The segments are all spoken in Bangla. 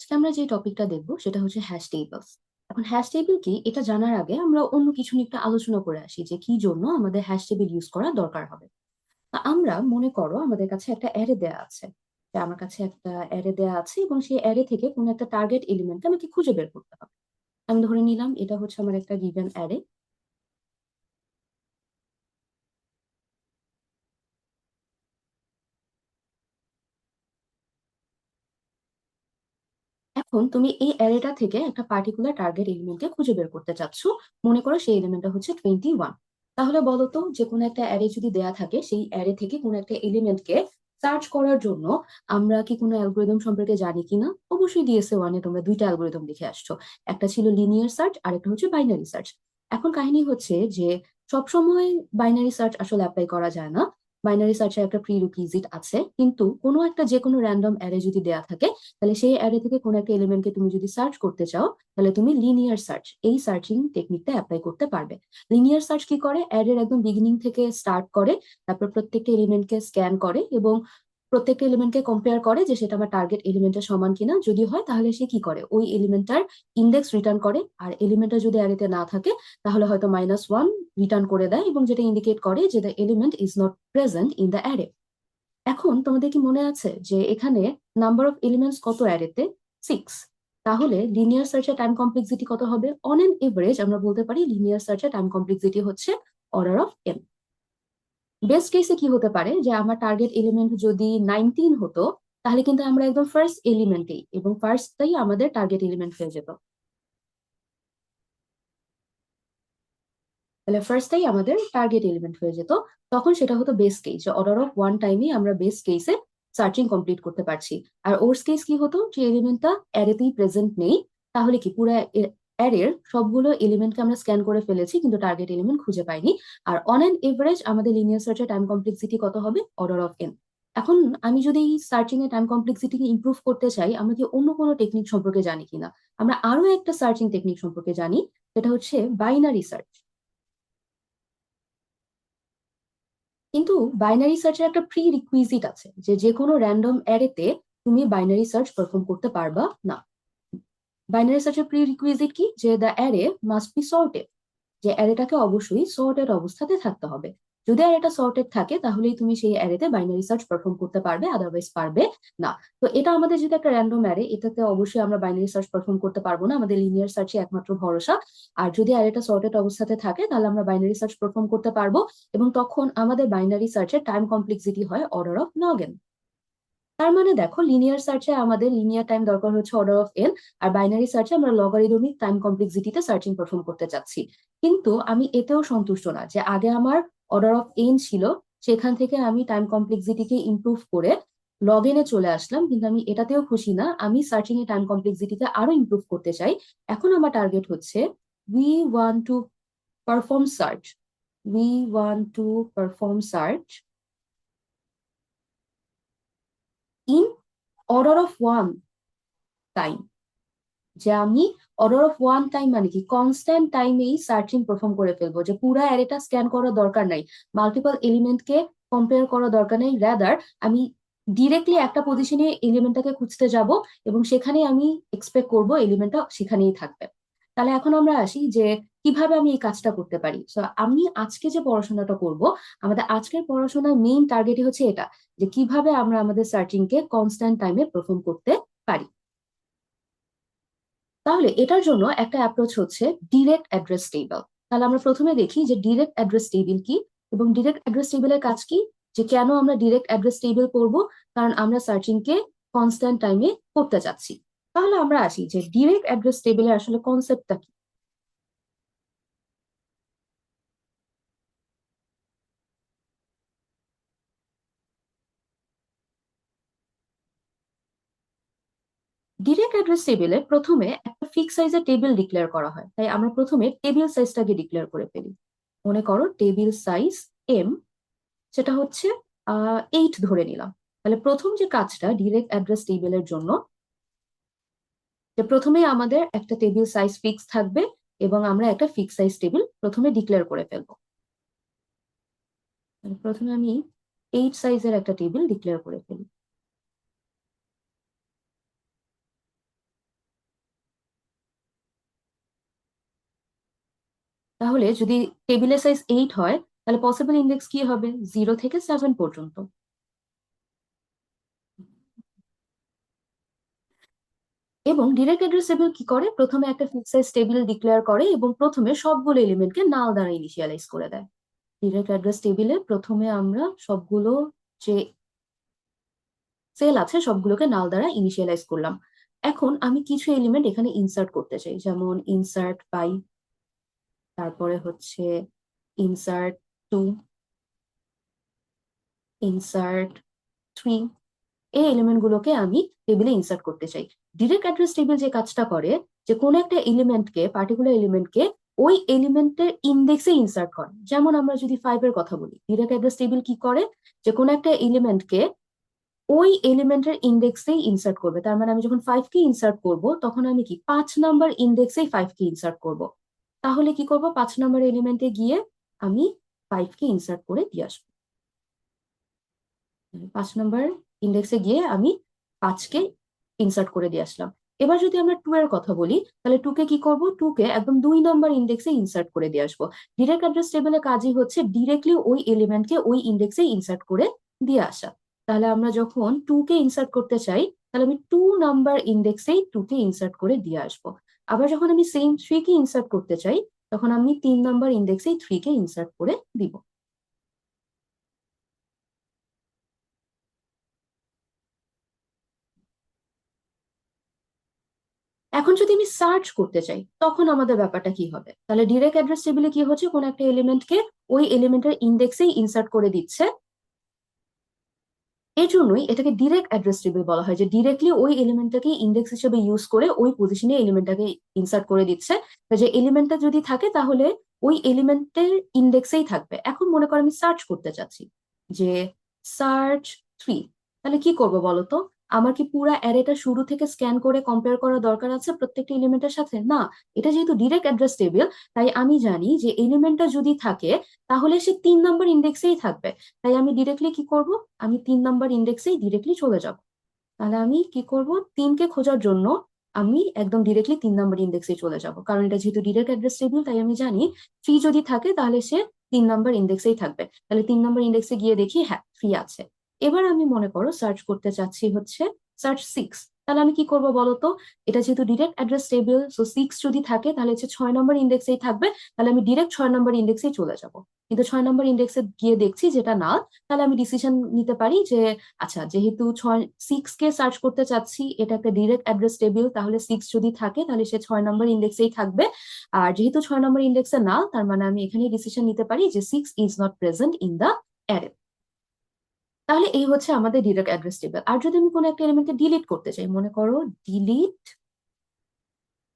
আজকে আমরা যে টপিকটা দেখবো সেটা হচ্ছে হ্যাশ টেবলস। এখন হ্যাশ টেবিল কি এটা জানার আগে আমরা অন্য কিছু নিয়ে একটা আলোচনা করে আসি যে কি জন্য আমাদের হ্যাশ টেবিল ইউজ করা দরকার হবে। আমরা মনে করো আমাদের কাছে একটা অ্যারে দেয়া আছে, যে আমার কাছে একটা অ্যারে দেয়া আছে এবং সেই অ্যারে থেকে কোনো একটা টার্গেট এলিমেন্ট আমাকে খুঁজে বের করতে হবে। আমি ধরে নিলাম এটা হচ্ছে আমার একটা গিভেন অ্যারে। এখন তুমি এই অ্যারেটা থেকে একটা পার্টিকুলার টার্গেট এলিমেন্টকে খুঁজে বের করতে চাচ্ছ। মনে করো সেই এলিমেন্টটা হচ্ছে 21। তাহলে বলো তো, যে কোনো একটা অ্যারে যদি দেয়া থাকে সেই অ্যারে থেকে কোনো একটা এলিমেন্টকে সার্চ করার জন্য আমরা কি কোনো অ্যালগোরিদম সম্পর্কে জানি কিনা? অবশ্যই ডিএসএ ওয়ানে তোমরা দুইটা অ্যালগোরিদম দেখে আসছো, একটা ছিল লিনিয়ার সার্চ আর একটা হচ্ছে বাইনারি সার্চ। এখন কাহিনী হচ্ছে যে সবসময় বাইনারি সার্চ আসলে অ্যাপ্লাই করা যায় না। বাইনারি সার্চের একটা প্রি রিকুইজিট আছে, কিন্তু কোনো একটা যে কোনো র্যান্ডম অ্যারে যদি দেয়া থাকে, তাহলে সেই অ্যারে থেকে কোনো একটা এলিমেন্টকে তুমি যদি সার্চ করতে চাও, তাহলে তুমি লিনিয়ার সার্চ এই সার্চিং টেকনিকটা অ্যাপ্লাই করতে পারবে। লিনিয়ার সার্চ কি করে, অ্যারের একদম বিগিনিং থেকে স্টার্ট করে, তারপর প্রত্যেকটা এলিমেন্টকে স্ক্যান করে এবং প্রত্যেকটা এলিমেন্টকে কম্পেয়ার করে যে সেটা আমার টার্গেট এলিমেন্টের সমান কিনা। যদি হয় তাহলে সে কি করে, ওই এলিমেন্টটার ইন্ডেক্স রিটার্ন করে। আর এলিমেন্টটা যদি অ্যারেতে না থাকে তাহলে হয়তো -1 রিটার্ন করে দেয়, এবং যেটা ইন্ডিকেট করে যে the element is not present in the array. এখন তোমাদের কি মনে আছে যে এখানে নাম্বার অফ এলিমেন্টস কত অ্যারেতে? 6। তাহলে লিনিয়ার সার্চের টাইম কমপ্লেক্সিটি কত হবে? অন এন এভারেজ আমরা বলতে পারি লিনিয়ার সার্চের টাইম কমপ্লেক্সিটি হচ্ছে অর্ডার অফ এন। বেস্ট কেসে কি হতে পারে, যে আমার টার্গেট এলিমেন্ট যদি 19 হতো, তাহলে কিন্তু আমরা একদম ফার্স্ট এলিমেন্টেই এবং ফার্স্টটাই আমাদের টার্গেট এলিমেন্ট হয়ে যেত। তাহলে ফার্স্টটাই আমাদের টার্গেট এলিমেন্ট হয়ে যেত। তখন সেটা হতো বেস কেস, যে অর্ডার অফ ওয়ান টাইমে আমরা বেস কেসে সার্চিং কমপ্লিট করতে পারছি। আর ওর্স কেস কি হতো, যে এলিমেন্টটা অ্যারেতেই প্রেজেন্ট নেই, তাহলে কি পুরো অ্যারের সবগুলো এলিমেন্টকে আমরা স্ক্যান করে ফেলেছি কিন্তু টার্গেট এলিমেন্ট খুঁজে পাইনি। আর অন অ্যান এভারেজ আমাদের লিনিয়ার সার্চের টাইম কমপ্লেক্সিটি কত হবে? Order of N. এখন আমি যদি এই সার্চিং এর টাইম কমপ্লেক্সিটিকে ইমপ্রুভ করতে চাই, আমরা কি অন্য কোনো টেকনিক সম্পর্কে জানি কিনা? আমরা আরো একটা সার্চিং টেকনিক সম্পর্কে জানি, সেটা হচ্ছে বাইনারি সার্চ। কিন্তু বাইনারি সার্চের একটা প্রি রিকুইজিট আছে, যে যে কোনো র্যান্ডম অ্যারেতে তুমি বাইনারি সার্চ পারফর্ম করতে পারবা না। বাইনারি সার্চের প্রি রিকুইজিট কি, যে the array must be sorted, যে অ্যারেটাকে অবশ্যই সর্টেড অবস্থাতে থাকতে হবে। যদি অ্যারেটা সর্টেড থাকে তাহলেই তুমি সেই অ্যারেতে বাইনারি সার্চ পারফর্ম করতে পারবে, আদারওয়াইজ পারবে না। তো এটা আমাদের যেটা একটা র্যান্ডম অ্যারে, এটাতে অবশ্যই আমরা বাইনারি সার্চ পারফর্ম করতে পারবো না, আমাদের লিনিয়ার সার্চই একমাত্র ভরসা। আর যদি অ্যারেটা সর্টেড অবস্থাতে থাকে তাহলে আমরা বাইনারি সার্চ পারফর্ম করতে পারবো, এবং তখন আমাদের বাইনারি সার্চের টাইম কমপ্লেক্সিটি হয় অর্ডার অফ লগএন। তার মানে দেখো, লিনিয়ার সার্চে আমাদের লিনিয়ার টাইম দরকার হচ্ছে অর্ডার অফ এন, আর বাইনারি সার্চে আমরা লগারিদমিক টাইম কমপ্লেক্সিটিতে সার্চিং পারফর্ম করতে চাচ্ছি। কিন্তু আমি এতেও সন্তুষ্ট না, যে আগে আমার অর্ডার অফ এন ছিল, সেখান থেকে আমি টাইম কমপ্লেক্সিটিকে ইমপ্রুভ করে লগ এনে চলে আসলাম, কিন্তু আমি এটাতেও খুশি না। আমি সার্চিং এর টাইম কমপ্লেক্সিটিকে আরো ইমপ্রুভ করতে চাই। এখন আমার টার্গেট হচ্ছে, we want to perform search we want to perform search in order of one time. যে আমি অর্ডার অফ ওয়ান টাইম মানে কি, কনস্ট্যান্ট টাইমেই সার্চিং পারফর্ম করে ফেলবো, যে পুরো অ্যারেটা স্ক্যান করার দরকার নাই, মাল্টিপল এলিমেন্টকে কম্পেয়ার করার দরকার নেই। রাদার আমি ডিরেক্টলি একটা পজিশনে এলিমেন্টটাকে খুঁজতে যাব এবং সেখানে আমি এক্সপেক্ট করব এলিমেন্টটা সেখানেই থাকবে। তাহলে এখন আমরা আসি যে কিভাবে আমি এই কাজটা করতে পারি। তো আমি আজকে যে পড়াশোনাটা করব, আমাদের আজকের পড়াশোনার মেইন টার্গেটই হচ্ছে এটা, যে কিভাবে আমরা আমাদের সার্চিংকে কনস্ট্যান্ট টাইমে পারফর্ম করতে পারি। তাহলে এটার জন্য একটা অ্যাপ্রোচ হচ্ছে ডিরেক্ট অ্যাড্রেস টেবিল। তাহলে আমরা প্রথমে দেখি যে ডিরেক্ট অ্যাড্রেস টেবিল কি, এবং ডিরেক্ট অ্যাড্রেস টেবিলের কাজ কি। যে কেন আমরা ডিরেক্ট অ্যাড্রেস টেবিল করব? কারণ আমরা সার্চিং কে কনস্ট্যান্ট টাইমে করতে চাচ্ছি। তাহলে আমরা আসি যে ডিরেক্ট অ্যাড্রেস টেবিলের আসলে কনসেপ্টটা কি। ডিরেক্ট অ্যাড্রেস টেবিলে প্রথমে একটা ফিক্স সাইজের টেবিল ডিক্লেয়ার করা হয়, তাই আমরা প্রথমে টেবিল সাইজটাকে ডিক্লেয়ার করে ফেলি। মনে করো টেবিল সাইজ এম, সেটা হচ্ছে 8 ধরে নিলাম। তাহলে প্রথম যে কাজটা ডিরেক্ট অ্যাড্রেস টেবিলের জন্য, যে প্রথমে আমাদের একটা টেবিল সাইজ ফিক্স থাকবে এবং আমরা একটা ফিক্স সাইজ টেবিল প্রথমে ডিক্লেয়ার করে ফেলবো। তাহলে প্রথমে আমি 8 সাইজের একটা টেবিল ডিক্লেয়ার করে ফেলি। তাহলে যদি টেবিলের সাইজ 8 হয়, তাহলে পসিবল ইন্ডেক্স কি হবে? 0 থেকে 7 পর্যন্ত। এবং ডিরেক্ট অ্যাড্রেস টেবিল কি করে? প্রথমে একটা ফিক্স সাইজ টেবিল ডিক্লেয়ার করে এবং প্রথমে সবগুলো এলিমেন্টকে নাল দ্বারা ইনিশিয়ালাইজ করে দেয়। ডিরেক্ট অ্যাড্রেস টেবিলে প্রথমে আমরা সবগুলো যে সেল আছে সবগুলোকে নাল দ্বারা ইনিশিয়ালাইজ করলাম। এখন আমি কিছু এলিমেন্ট এখানে ইনসার্ট করতে চাই, যেমন ইনসার্ট 5, তারপরে হচ্ছে ইনসার্ট 2, ইনসার্ট 3। এই এলিমেন্ট গুলোকে আমি টেবিলে ইনসার্ট করতে চাই। ডিরেক্ট অ্যাড্রেস টেবিল যে কাজটা করে, যে কোনো একটা এলিমেন্টকে, পার্টিকুলার এলিমেন্টকে ওই এলিমেন্টের ইন্ডেক্সে ইনসার্ট করে। যেমন আমরা যদি 5 এর কথা বলি, ডিরেক্ট অ্যাড্রেস টেবিল কি করে? যে কোনো একটা এলিমেন্টকে ওই এলিমেন্টের ইন্ডেক্সেই ইনসার্ট করবে। তার মানে আমি যখন 5 কে ইনসার্ট করব, তখন আমি কি 5 নাম্বার ইন্ডেক্সেই 5 কে ইনসার্ট করব। তাহলে কি করব? 5 নাম্বার এলিমেন্টে গিয়ে আমি 5 কে ইনসার্ট করে দিয়ে আসবো। 5 নাম্বার ইন্ডেক্সে গিয়ে আমি 5 কে ইনসার্ট করে দিয়ে আসলাম। এবার যদি আমরা 2 এর কথা বলি, তাহলে 2 কে কি করব? 2 কে একদম 2 নাম্বার ইন্ডেক্সে ইনসার্ট করে দিয়ে আসবো। ডিরেক্ট অ্যাড্রেস টেবিলের কাজই হচ্ছে ডিরেক্টলি ওই এলিমেন্টকে ওই ইন্ডেক্সে ইনসার্ট করে দিয়ে আসা। তাহলে আমরা যখন 2 কে ইনসার্ট করতে চাই, তাহলে আমি 2 নাম্বার ইন্ডেক্সেই 2 কে ইনসার্ট করে দিয়ে আসবো। আবার যখন আমি সেম 3 কে ইনসার্ট করতে চাই, তখন আমি 3 নাম্বার ইন্ডেক্সেই 3 কে ইনসার্ট করে দিব। এখন যদি আমি সার্চ করতে চাই, তখন আমাদের ব্যাপারটা কি হবে? তাহলে ডিরেক্ট অ্যাড্রেস টেবিলে কি হচ্ছে? কোন একটা এলিমেন্টকে ওই এলিমেন্টের ইন্ডেক্সেই ইনসার্ট করে দিচ্ছে। এই জন্যই এটাকে ডিরেক্ট অ্যাড্রেস টেবিল বলা হয়, যে ডিরেক্টলি ওই এলিমেন্টটাকে ইন্ডেক্স হিসেবে ইউজ করে ওই পজিশনে এলিমেন্টটাকে ইনসার্ট করে দিচ্ছে। যে এলিমেন্টটা যদি থাকে, তাহলে ওই এলিমেন্টের ইন্ডেক্সেই থাকবে। এখন মনে করো আমি সার্চ করতে চাচ্ছি, যে সার্চ 3। তাহলে কি করব বলতো? আমার কি পুরা অ্যারেটা শুরু থেকে স্ক্যান করে কম্পেয়ার করা দরকার আছে প্রত্যেকটা এলিমেন্টের সাথে? না। এটা যেহেতু ডিরেক্ট অ্যাড্রেস টেবিল, তাই আমি জানি যে এলিমেন্টটা যদি থাকে, তাহলে সে 3 নম্বর ইন্ডেক্সেই থাকবে। তাই আমি ডিরেক্টলি কি করব? আমি 3 নাম্বার ইন্ডেক্সেই ডিরেক্টলি চলে যাব। তাহলে আমি কি করব? 3 কে খোঁজার জন্য আমি একদম ডিরেক্টলি 3 নাম্বার ইন্ডেক্সে চলে যাব, কারণ এটা যেহেতু ডিরেক্ট অ্যাড্রেস টেবিল, তাই আমি জানি ফ্রি যদি থাকে তাহলে সে 3 নাম্বার ইন্ডেক্সেই থাকবে। তাহলে 3 নাম্বার ইন্ডেক্সে গিয়ে দেখি, হ্যাঁ, ফ্রি আছে। এবার আমি মনে করো সার্চ করতে চাচ্ছি হচ্ছে সার্চ 6। তাহলে আমি কি করব বলতো? এটা যেহেতু ডিরেক্ট অ্যাড্রেস টেবিল, সো 6 যদি থাকে তাহলে হচ্ছে 6 নাম্বার ইন্ডেক্সেই থাকবে। তাহলে আমি ডিরেক্ট 6 নাম্বার ইন্ডেক্সেই চলে যাব। কিন্তু 6 নাম্বার ইন্ডেক্সে গিয়ে দেখছি যেটা না। তাহলে আমি ডিসিশন নিতে পারি যে, আচ্ছা, যেহেতু 6 কে সার্চ করতে চাচ্ছি, এটা একটা ডিরেক্ট অ্যাড্রেস টেবিল, তাহলে 6 যদি থাকে তাহলে সে 6 নম্বর ইন্ডেক্সেই থাকবে। আর যেহেতু 6 নম্বর ইন্ডেক্সে না, তার মানে আমি এখানে ডিসিশন নিতে পারি যে 6 is not present in the array. তাহলে এই হচ্ছে আমাদের ডিরেক্ট অ্যাড্রেস টেবিল। আর যদি আমি কোনো একটা এলিমেন্টকে ডিলিট করতে চাই, মনে করো ডিলিট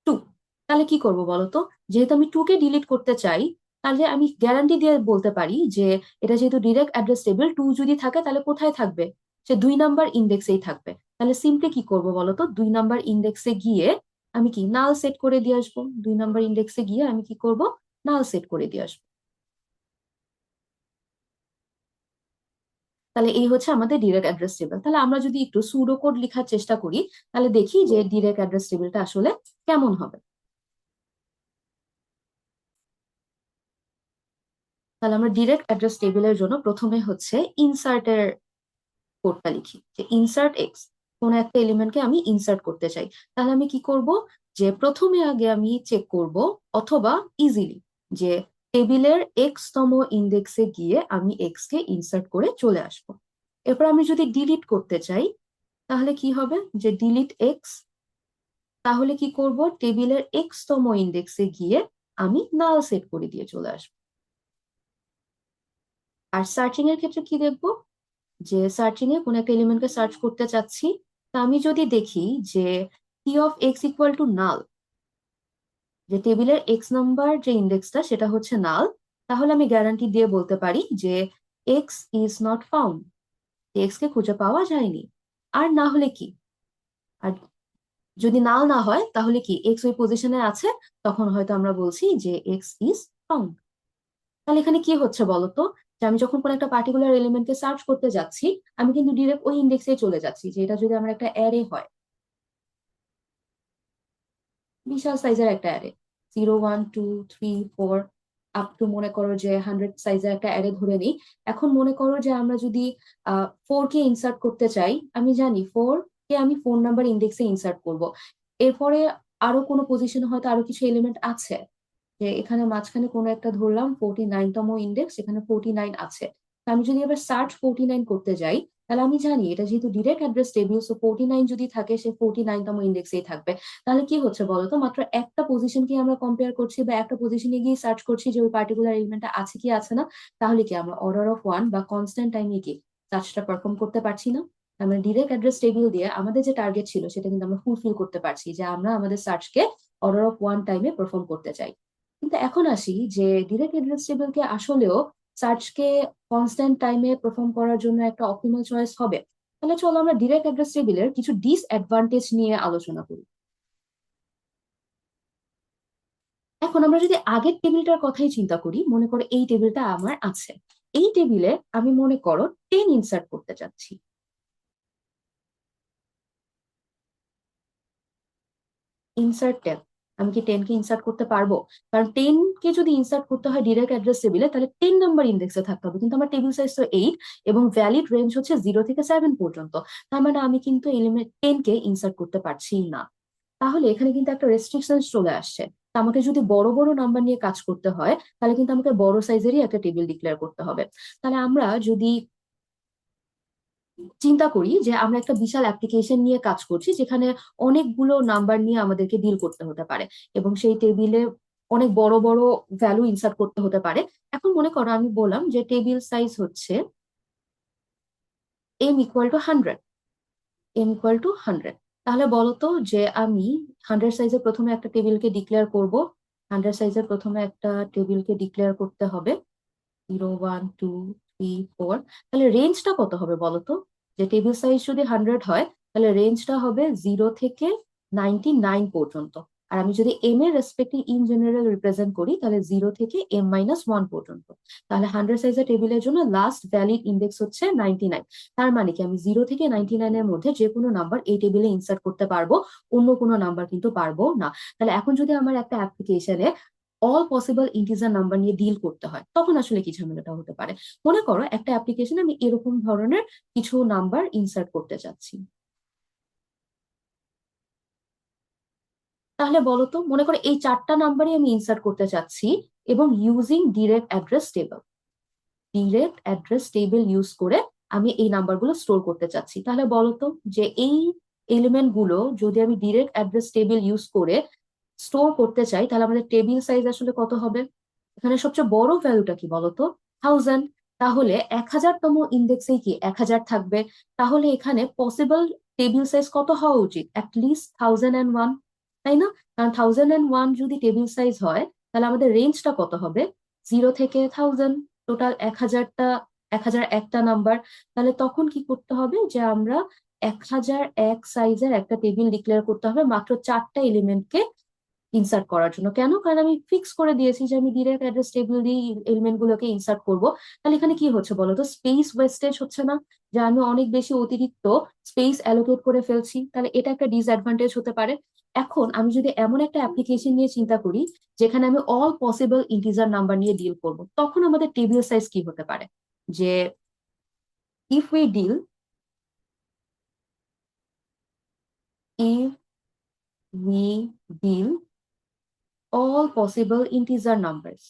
2। তাহলে কি করব বলতো? যেহেতু আমি 2 কে ডিলিট করতে চাই, তাহলে আমি গ্যারান্টি দিয়ে বলতে পারি যে এটা যেহেতু ডিরেক্ট অ্যাড্রেস টেবিল, 2 যদি থাকে তাহলে কোথায় থাকবে? সে 2 নাম্বার ইন্ডেক্সেই থাকবে। তাহলে সিম্পলি কি করব বলতো? 2 নাম্বার ইন্ডেক্সে গিয়ে আমি কি নাল সেট করে দিয়ে আসবো। 2 নাম্বার ইন্ডেক্সে গিয়ে আমি কি করব? নাল সেট করে দিয়ে আসবো। তাহলে এই হচ্ছে আমাদের ডিরেক্ট অ্যাড্রেস টেবিল। তাহলে আমরা যদি একটু সুডো কোড লেখার চেষ্টা করি, তাহলে দেখি যে ডিরেক্ট অ্যাড্রেস টেবিলটা আসলে কেমন হবে। তাহলে আমরা ডিরেক্ট অ্যাড্রেস টেবিলের জন্য প্রথমে হচ্ছে ইনসার্টের কোডটা লিখি, যে ইনসার্ট এক্স। কোন একটা এলিমেন্টকে আমি ইনসার্ট করতে চাই। তাহলে আমি কি করব? যে প্রথমে আগে আমি চেক করব, অথবা ইজিলি, যে টেবিলের এক্স তম ইন্ডেক্সে গিয়ে আমি এক্স কে ইনসার্ট করে চলে আসব। এরপর আমি যদি ডিলিট করতে চাই, তাহলে কি হবে? যে ডিলিট এক্স। তাহলে কি করব? টেবিলের এক্স তম ইন্ডেক্সে গিয়ে আমি নাল সেট করে দিয়ে চলে আসবো। আর সার্চিং এর ক্ষেত্রে কি দেখবো? যে সার্চিং এ কোন একটা এলিমেন্টকে সার্চ করতে চাচ্ছি, তা আমি যদি দেখি যে P of x equal to নাল, যে টেবিলের এক্স নাম্বার যে ইন্ডেক্সটা সেটা হচ্ছে নাল, তাহলে আমি গ্যারান্টি দিয়ে বলতে পারি যে x is not found, x কে খুঁজে পাওয়া যায়নি। আর না হলে কি? আর যদি নাল না হয়, তাহলে কি এক্স ওই পজিশনে আছে, তখন হয়তো আমরা বলছি যে এক্স ইজ ফাউন্ড। তাহলে এখানে কি হচ্ছে বলতো? যে আমি যখন কোনো একটা পার্টিকুলার এলিমেন্টকে সার্চ করতে যাচ্ছি, আমি কিন্তু ডিরেক্ট ওই ইন্ডেক্সে চলে যাচ্ছি। যে এটা যদি আমার একটা অ্যারে হয়, বিশাল সাইজের একটা অ্যারে, 0 1 2 3 4, আপ টু মনে করো যে 100 সাইজের একটা অ্যারে ধরে নিই। এখন মনে করো যে আমরা যদি 4 কে ইনসার্ট করতে চাই, আমি জানি 4 কে আমি ফোন নাম্বার ইন্ডেক্সে ইনসার্ট করব। এরপরে আরো কোনো পজিশনে হয়তো আরো কিছু এলিমেন্ট আছে, যে এখানে মাঝখানে কোনো একটা ধরলাম 49তম ইন্ডেক্স, এখানে 49 আছে। তা আমি যদি এবার সার্চ 49 করতে যাই, তাহলে আমি জানি এটা যেহেতু ডিরেক্ট অ্যাড্রেস টেবিল, সো 49 যদি থাকে সে 49তম ইন্ডেক্সেই থাকবে। তাহলে কি হচ্ছে বলতো, মাত্র একটা পজিশনকে আমরা কম্পেয়ার করছি বা একটা পজিশনে গিয়ে সার্চ করছি যে ওই পার্টিকুলার এলিমেন্টটা আছে কি আছে না। তাহলে কি আমরা অর্ডার অফ ওয়ান বা কনস্ট্যান্ট টাইমে কি সার্চটা পারফর্ম করতে পারছি না? আমরা ডিরেক্ট অ্যাড্রেস টেবিল দিয়ে আমাদের যে টার্গেট ছিল সেটা কিন্তু আমরা ফুলফিল করতে পারছি, যে আমরা আমাদের সার্চকে অর্ডার অফ ওয়ান টাইমে পারফর্ম করতে চাই। কিন্তু এখন আসি যে ডিরেক্ট অ্যাড্রেস টেবিলকে আসলেও সার্চকে কনস্ট্যান্ট টাইমে পারফর্ম করার জন্য একটা অপটিমাল চয়েস হবে। তাহলে চলো আমরা ডিরেক্ট অ্যাড্রেস টেবিলের কিছু ডিসঅ্যাডভান্টেজ নিয়ে আলোচনা করি। এখন আমরা যদি আগের টেবিলটার কথাই চিন্তা করি, মনে করো এই টেবিলটা আমার আছে, এই টেবিলে আমি মনে করো 10 ইনসার্ট করতে চাচ্ছি। ইনসার্ট 10, আমি কি 10 কে ইনসার্ট করতে পারবো? কারণ 10 কে যদি ইনসার্ট করতে হয় ডিরেক্ট অ্যাড্রেস টেবিলে, তাহলে 10 নাম্বার ইন্ডেক্সে থাকতে হবে, কিন্তু আমার টেবিল সাইজ তো 8 এবং ভ্যালিড রেঞ্জ হচ্ছে 0 থেকে 7 পর্যন্ত। তার মানে আমি কিন্তু এলিমেন্ট 10 কে ইনসার্ট করতে পারছি না। তাহলে এখানে কিন্তু একটা রেস্ট্রিকশন চলে আসছে। তা আমাকে যদি বড় বড় নাম্বার নিয়ে কাজ করতে হয়, তাহলে কিন্তু আমাকে বড় সাইজেরই একটা টেবিল ডিক্লেয়ার করতে হবে। তাহলে আমরা যদি চিন্তা করি যে আমরা একটা বিশাল অ্যাপ্লিকেশন নিয়ে কাজ করছি, যেখানে অনেকগুলো নাম্বার নিয়ে আমাদেরকে ডিল করতে হতে পারে এবং সেই টেবিলে অনেক বড় বড় ভ্যালু ইনসার্ট করতে হতে পারে। এখন মনে করো আমি বললাম যে টেবিল সাইজ হচ্ছে m = 100, m = 100। তাহলে বলতো যে আমি 100 সাইজের প্রথমে একটা টেবিলকে ডিক্লেয়ার করব। 100 সাইজের প্রথমে একটা টেবিলকে ডিক্লেয়ার করতে হবে, 0 1 2 3 4। তাহলে রেঞ্জটা কত হবে বলতো? যে টেবিল সাইজ যদি 100 হয়, তাহলে রেঞ্জটা হবে 0 থেকে 99 পর্যন্ত। আর আমি যদি এম এর রেসপেক্টে ইন জেনারেল রিপ্রেজেন্ট করি, তাহলে 0 থেকে m - 1 পর্যন্ত। তাহলে 100 সাইজের টেবিলের জন্য লাস্ট ভ্যালিড ইন্ডেক্স হচ্ছে 99। তার মানে কি আমি 0 থেকে 99 এর মধ্যে যে কোনো নাম্বার এই টেবিলে ইনসার্ট করতে পারবো, অন্য কোনো নাম্বার কিন্তু পারবো না। তাহলে এখন যদি আমার একটা অ্যাপ্লিকেশনে অল পসিবল ইন্টিজার নাম্বার নিয়ে ডিল করতে হয়, তখন আসলে কি ঝামেলাটা হতে পারে? মনে করো একটা অ্যাপ্লিকেশনে আমি এরকম ধরনের কিছু নাম্বার ইনসার্ট করতে চাচ্ছি। তাহলে বলো তো, মনে করো এই 4টা নাম্বারই আমি ইনসার্ট করতে চাচ্ছি এবং using direct address table. Direct address table use করে আমি এই নাম্বারগুলো স্টোর করতে চাচ্ছি। তাহলে বলো তো যে এই এলিমেন্ট গুলো যদি আমি ডিরেক্ট অ্যাড্রেস টেবিল ইউজ করে স্টোর করতে চাই, তাহলে আমাদের টেবিল সাইজ আসলে কত হবে? এখানে সবচেয়ে বড় ভ্যালুটা কি বলতো? 1000। তাহলে 1000তম ইন্ডেক্সে কি 1000 থাকবে? তাহলে এখানে পসিবল টেবিল সাইজ কত হওয়া উচিত? অ্যাটলিস্ট 1001, তাই না? কারণ 1001 যদি টেবিল সাইজ হয়, তাহলে আমাদের রেঞ্জটা কত হবে? 0 থেকে 1000, টোটাল 1000টা, 1001টা নাম্বার। তাহলে তখন কি করতে হবে, যে আমরা 1001 সাইজের একটা টেবিল ডিক্লেয়ার করতে হবে মাত্র 4টা এলিমেন্টকে ইনসার্ট করার জন্য। কেন? কারণ আমি ফিক্স করে দিয়েছি যে আমি ডিরেক্ট অ্যাড্রেস টেবিল দিয়ে এলিমেন্ট গুলোকে ইনসার্ট করব। তাহলে এখানে কি হচ্ছে বলতো, স্পেস ওয়েস্টেজ হচ্ছে না? যে আমি অনেক বেশি অতিরিক্ত স্পেস অ্যালোকেট করে ফেলছি, তাহলে এটা একটা ডিসঅ্যাডভান্টেজ হতে পারে। এখন আমি যদি এমন একটা অ্যাপ্লিকেশন নিয়ে চিন্তা করি যেখানে আমি অল পসিবল ইন্টিজার নাম্বার নিয়ে ডিল করব, তখন আমাদের টেবিল সাইজ কি হতে পারে? যে if we deal if we deal all possible integer numbers,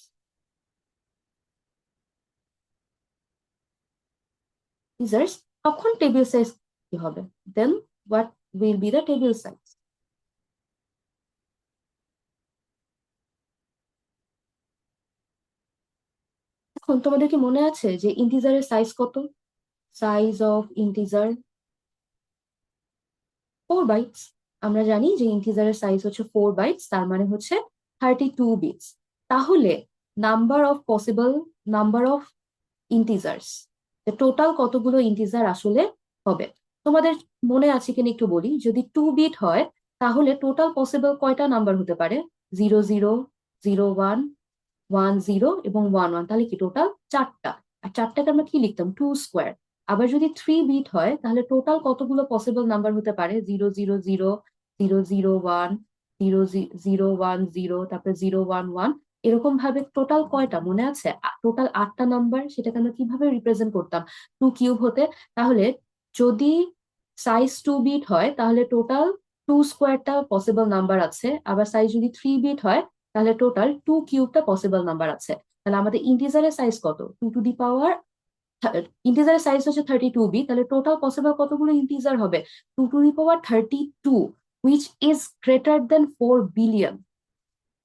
integers, তখন টেবিল সাইজ কি হবে? Then what will be the table size? এখন তোমাদের কি মনে আছে যে ইন্টিজারের সাইজ কত? Size of integer 4 bytes. আমরা জানি যে ইন্টিজারের সাইজ হচ্ছে 4 বাইটস, তার মানে হচ্ছে 32 বিটস। তাহলে number of possible, number of integers, total কতগুলো ইন্টিজার আসলে হবে? তোমাদের মনে আছে কিনা একটু বলি। যদি 2 বিট হয়, তাহলে টোটাল পসিবল কয়টা নাম্বার হতে পারে? 00 01 10 এবং 11। তাহলে কি টোটাল 4টা। আর 4টাকে আমরা কি লিখতাম? 2 স্কোয়ার। আবার যদি 3 বিট হয়, তাহলে টোটাল কতগুলো পসিবল নাম্বার হতে পারে? 000 001 0010, তারপরে 011 এরকম ভাবে টোটাল কয়টা মনে আছে? টোটাল 8টা নাম্বার, সেটাকে আমরা কিভাবে রিপ্রেজেন্ট করতাম? 2 কিউব হতে। তাহলে যদি সাইজ 2 বিট হয় তাহলে টোটাল 2 স্কোয়ারটা পসিবল নাম্বার আছে, আবার সাইজ যদি 3 বিট হয় তাহলে টোটাল 2 কিউবটা পসিবল নাম্বার আছে। তাহলে আমাদের ইন্টিজারের সাইজ কত? 2 টু দি পাওয়ার, ইন্টিজারের সাইজ হচ্ছে 32 বিট, তাহলে টোটাল পসিবল কতগুলো ইন্টিজার হবে? 2 to the power 32, which is greater than 4 billion.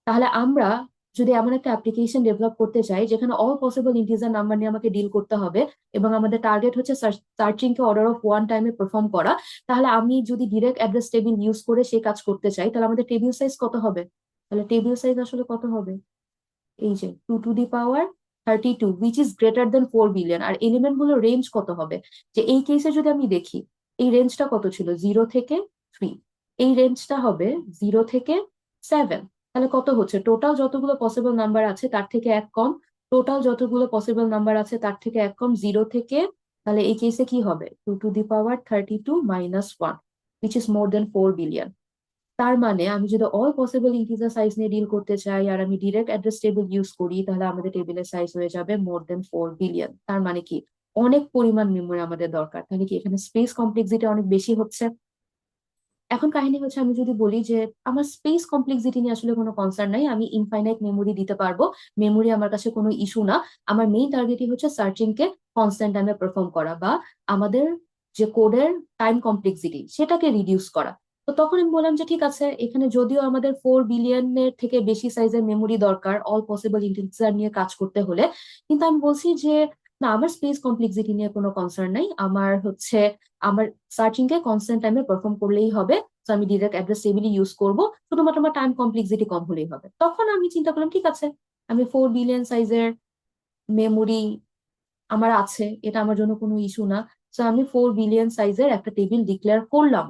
তাহলে আমরা যদি এমন একটা অ্যাপ্লিকেশন ডেভেলপ করতে চাই যেখানে অল পসিবল ইন্টিজার নাম্বার নিয়ে আমাকে ডিল করতে হবে, এবং আমাদের টার্গেট হচ্ছে searching K order of one টাইমে পারফর্ম করা, তাহলে আমি যদি ডিরেক্ট অ্যাড্রেস টেবিল ইউজ করে সেই কাজ করতে চাই, তাহলে আমাদের টেবিল সাইজ কত হবে? তাহলে টেবিল সাইজ আসলে কত হবে? এই যে 2 to the power 32, which is greater than 4 billion. আর এলিমেন্ট গুলো রেঞ্জ কত হবে? যে এই কেসে যদি আমি দেখি, এই রেঞ্জটা কত ছিল? 0 থেকে 3। এই রেঞ্জটা হবে 0 থেকে 7। তাহলে কত হচ্ছে? টোটাল যতগুলো পসিবল নাম্বার আছে তার থেকে এক কম, টোটাল যতগুলো পসিবল নাম্বার আছে তার থেকে এক কম, 0 থেকে। তাহলে এই কেসে কি হবে? 2 to the power 32 - 1, which is more than 4 billion. তার মানে আমি যদি অল পসিবল ইন্টিজার সাইজ নিয়ে ডিল করতে চাই আর আমি ডিরেক্ট অ্যাড্রেস টেবিল ইউজ করি, তাহলে আমাদের টেবিলের সাইজ হয়ে যাবে মোর দেন 4 বিলিয়ন। তার মানে কি অনেক পরিমাণ মেমোরি আমাদের দরকার। তাহলে কি এখানে স্পেস কমপ্লেক্সিটি অনেক বেশি হচ্ছে। এখন কাহিনী হচ্ছে, আমি যদি বলি যে আমার স্পেস কমপ্লেক্সিটি নিয়ে আসলে কোনো কনসার্ন নাই, আমি ইনফাইনাইট মেমোরি দিতে পারবো, মেমোরি আমার কাছে কোনো ইস্যু না। আমার মেইন টার্গেটই হচ্ছে সার্চিং কে কনস্ট্যান্ট টাইমে পারফর্ম করা, বা আমাদের যে কোডের টাইম কমপ্লেক্সিটি সেটাকে রিডিউস করা। তো তখন আমি বললাম যে ঠিক আছে, এখানে যদিও আমাদের 4 বিলিয়নের থেকে বেশি সাইজের মেমোরি দরকার অল পসিবল ইন্টিজার নিয়ে কাজ করতে হলে, কিন্তু আমি বলছি যে না, আমার স্পেস কমপ্লেক্সিটি নিয়ে কোনো কনসার্ন নাই, আমার হচ্ছে আমার সার্চিং কে কনস্ট্যান্ট টাইমে পারফর্ম করলেই হবে। তো আমি ডিরেক্ট অ্যাড্রেস টেবিলই ইউজ করব, শুধুমাত্র আমার টাইম কমপ্লেক্সিটি কম হলেই হবে। তখন আমি চিন্তা করলাম ঠিক আছে, আমি 4 বিলিয়ন সাইজের মেমোরি আমার আছে, এটা আমার জন্য কোনো ইস্যু না। তো আমি 4 বিলিয়ন সাইজের একটা টেবিল ডিক্লেয়ার করলাম।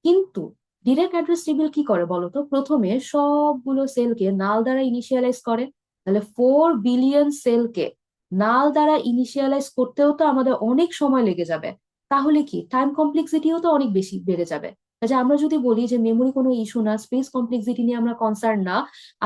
কিন্তু ডিরেক্ট অ্যাড্রেস টেবিল কি করে বলতো? প্রথমে সবগুলো সেলকে নাল দ্বারা ইনিশিয়ালাইজ করে। তাহলে 4 বিলিয়ন সেলকে নাল দ্বারা ইনিশিয়ালাইজ করতেও তো আমাদের অনেক সময় লেগে যাবে। তাহলে কি টাইম কমপ্লেক্সিটিও তো অনেক বেশি বেড়ে যাবে। যে আমরা যদি বলি যে মেমোরি কোনো ইস্যু না, স্পেস কমপ্লেক্সিটি নিয়ে আমরা কনসার্ন না,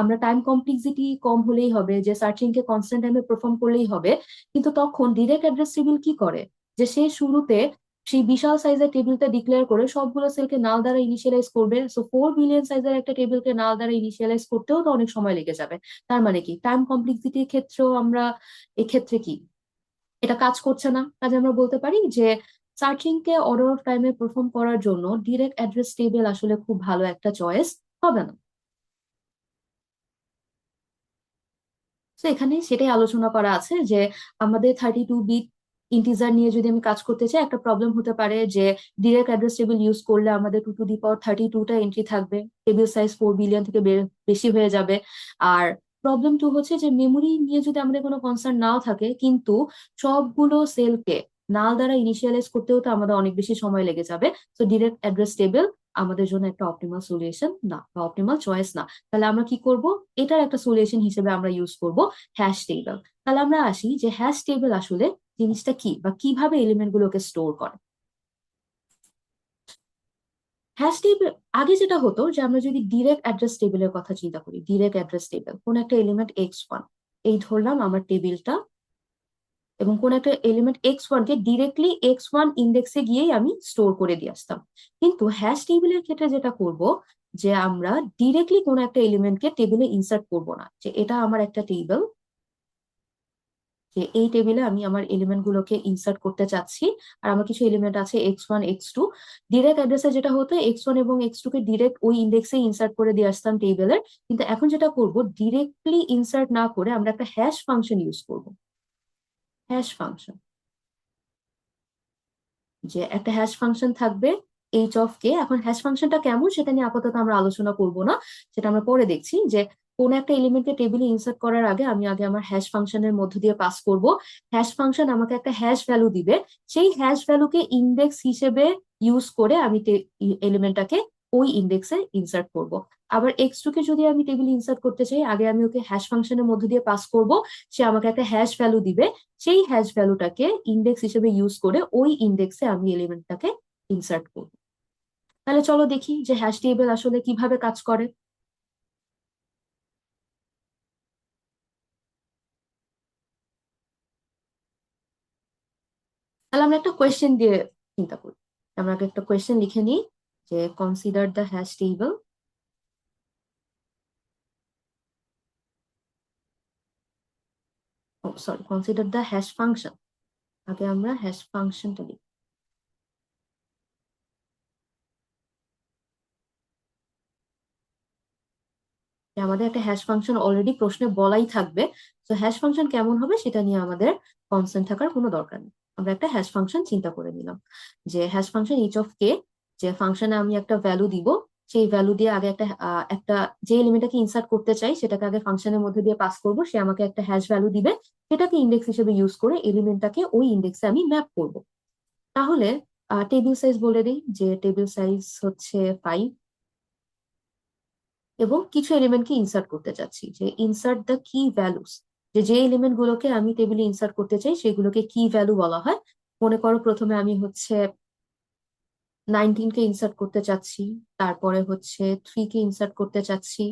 আমরা টাইম কমপ্লেক্সিটি কম হলেই হবে, যে সার্চিং কে কনস্ট্যান্ট টাইমে পারফর্ম করলেই হবে, কিন্তু তখন ডিরেক্ট অ্যাড্রেস টেবিল কি করে? যে সে শুরুতে সেই বিশাল সাইজের টেবিলটা ডিক্লেয়ার করে সবগুলো সেলকে নাল দ্বারা ইনিশিয়ালাইজ করবে। সো 4 বিলিয়ন সাইজের একটা টেবিলকে নাল দ্বারা ইনিশিয়ালাইজ করতেও তো অনেক সময় লেগে যাবে। তার মানে কি টাইম কমপ্লেক্সিটির ক্ষেত্রেও আমরা এক্ষেত্রে কি এটা কাজ করছে না? কাজে আমরা বলতে পারি যে সার্চিং কে অর্ডার অফ টাইমে পারফর্ম করার জন্য ডিরেক্ট অ্যাড্রেস টেবিল আসলে খুব ভালো একটা চয়েস হবে না। তো এখানে সেটাই আলোচনা করা আছে যে আমাদের 32 বিট ইন্টিজার নিয়ে যদি আমি কাজ করতে চাই, একটা প্রবলেম হতে পারে যে ডিরেক্ট অ্যাড্রেস টেবিল ইউজ করলে আমাদের 2 টু দি পাওয়ার 32টা এন্ট্রি থাকবে, টেবিল সাইজ 4 বিলিয়ন থেকে বেশি হয়ে যাবে। আর প্রবলেম টু হচ্ছে যে মেমোরি নিয়ে যদি আমাদের কোনো কনসার্ন নাও থাকে, কিন্তু সবগুলো সেলকে নাল দ্বারা ইনিশিয়ালাইজ করতেও তো আমাদের অনেক বেশি সময় লেগে যাবে। তো ডিরেক্ট অ্যাড্রেস টেবিল আমাদের জন্য একটা অপটিমাল সলিউশন না, বা অপটিমাল চয়েস না। তাহলে আমরা কি করব? এটার একটা সলিউশন হিসেবে আমরা ইউজ করব হ্যাশ টেবিল। তাহলে আমরা আসি যে হ্যাশ টেবিল আসলে জিনিসটা কি, বা কিভাবে এলিমেন্ট গুলোকে স্টোর করে। হ্যাশ টেবিল আগে যেটা হতো, যে আমরা যদি ডিরেক্ট অ্যাড্রেস টেবিলের কথা চিন্তা করি, ডিরেক্ট অ্যাড্রেস টেবিল কোন একটা এলিমেন্ট x1, এই ধরলাম আমার টেবিলটা, এবং কোন একটা এলিমেন্ট x1 কে ডিরেক্টলি x1 ইন্ডেক্সে গিয়েই আমি স্টোর করে দিয়ে আসতাম। কিন্তু হ্যাশ টেবিলের ক্ষেত্রে যেটা করব, যে আমরা ডিরেক্টলি কোন একটা এলিমেন্টকে টেবিলে ইনসার্ট করব না, যে এটা আমার একটা টেবিল, যে এই টেবিলে আমি আমার এলিমেন্ট গুলোকে ইনসার্ট করতে চাচ্ছি, আর আমার কিছু এলিমেন্ট আছে x1 x2। ডিরেক্ট অ্যাড্রেসে যেটা হতো, x1 এবং x2 কে ডিরেক্ট ওই ইন্ডেক্সে ইনসার্ট করে দিয়ে আসতাম টেবিলের। কিন্তু এখন যেটা করব, ডিরেক্টলি ইনসার্ট না করে আমরা একটা হ্যাশ ফাংশন ইউজ করব। হ্যাশ ফাংশন, যে একটা হ্যাশ ফাংশন থাকবে h অফ k। এখন হ্যাশ ফাংশনটা কেমন সেটা নিয়ে আপাতত আমরা আলোচনা করব না, সেটা আমরা পরে দেখছি। যে কোন একটা এলিমেন্টকে টেবিলে ইনসার্ট করার আগে আমি আগে আমার হ্যাশ ফাংশনের মধ্য দিয়ে পাস করব। হ্যাশ ফাংশন আমাকে একটা হ্যাশ ভ্যালু দিবে, সেই হ্যাশ ভ্যালুকে ইন্ডেক্স হিসেবে ইউজ করে আমি এলিমেন্টটাকে ওই ইন্ডেক্সে ইনসার্ট করব। আবার x2 কে যদি আমি টেবিলে ইনসার্ট করতে চাই, আগে আমি ওকে হ্যাশ ফাংশনের মধ্য দিয়ে পাস করব, সে আমাকে একটা হ্যাশ ভ্যালু দিবে, সেই হ্যাশ ভ্যালুটাকে ইন্ডেক্স হিসেবে ইউজ করে ওই ইন্ডেক্সে আমি এলিমেন্টটাকে ইনসার্ট করব। তাহলে চলো দেখি যে হ্যাশ টেবিল আসলে কিভাবে কাজ করে। তাহলে আমরা একটা কোয়েশ্চেন দিয়ে চিন্তা করি। আমরা আগে একটা কোয়েশ্চেন লিখে নিই যে consider the hash table, oh sorry, consider the hash function. আগে আমরা হ্যাশ ফাংশনটা লিখি। যে আমাদের একটা হ্যাশ ফাংশন অলরেডি প্রশ্নে বলাই থাকবে, তো হ্যাশ ফাংশন কেমন হবে সেটা নিয়ে আমাদের কনসার্ন থাকার কোনো দরকার নেই। আমরা একটা হ্যাশ ফাংশন চিন্তা করে নিলাম যে হ্যাশ ফাংশন ইচ অফ কে, যে ফাংশনে আমি একটা ভ্যালু দিব, সেই ভ্যালু দিয়ে আগে একটা যে এলিমেন্টটাকে ইনসার্ট করতে চাই সেটাকে আগে ফাংশনের মধ্যে দিয়ে পাস করব, সে আমাকে একটা হ্যাশ ভ্যালু দিবে, সেটাকে ইন্ডেক্স হিসেবে ইউজ করে এলিমেন্টটাকে ওই ইন্ডেক্সে আমি ম্যাপ করব। তাহলে টেবিল সাইজ বলে দিই যে টেবিল সাইজ হচ্ছে 5, এবং কিছু এলিমেন্টকে ইনসার্ট করতে চাচ্ছি, যে ইনসার্ট দ্য কি ভ্যালুস, যে যে এলিমেন্ট গুলোকে আমি টেবিলে ইনসার্ট করতে চাই সেগুলোকে কি ভ্যালু বলা হয়। মনে করো প্রথমে আমি হচ্ছে 19 কে ইনসার্ট করতে চাচ্ছি, তারপরে হচ্ছে 3 কে ইনসার্ট করতে চাচ্ছি,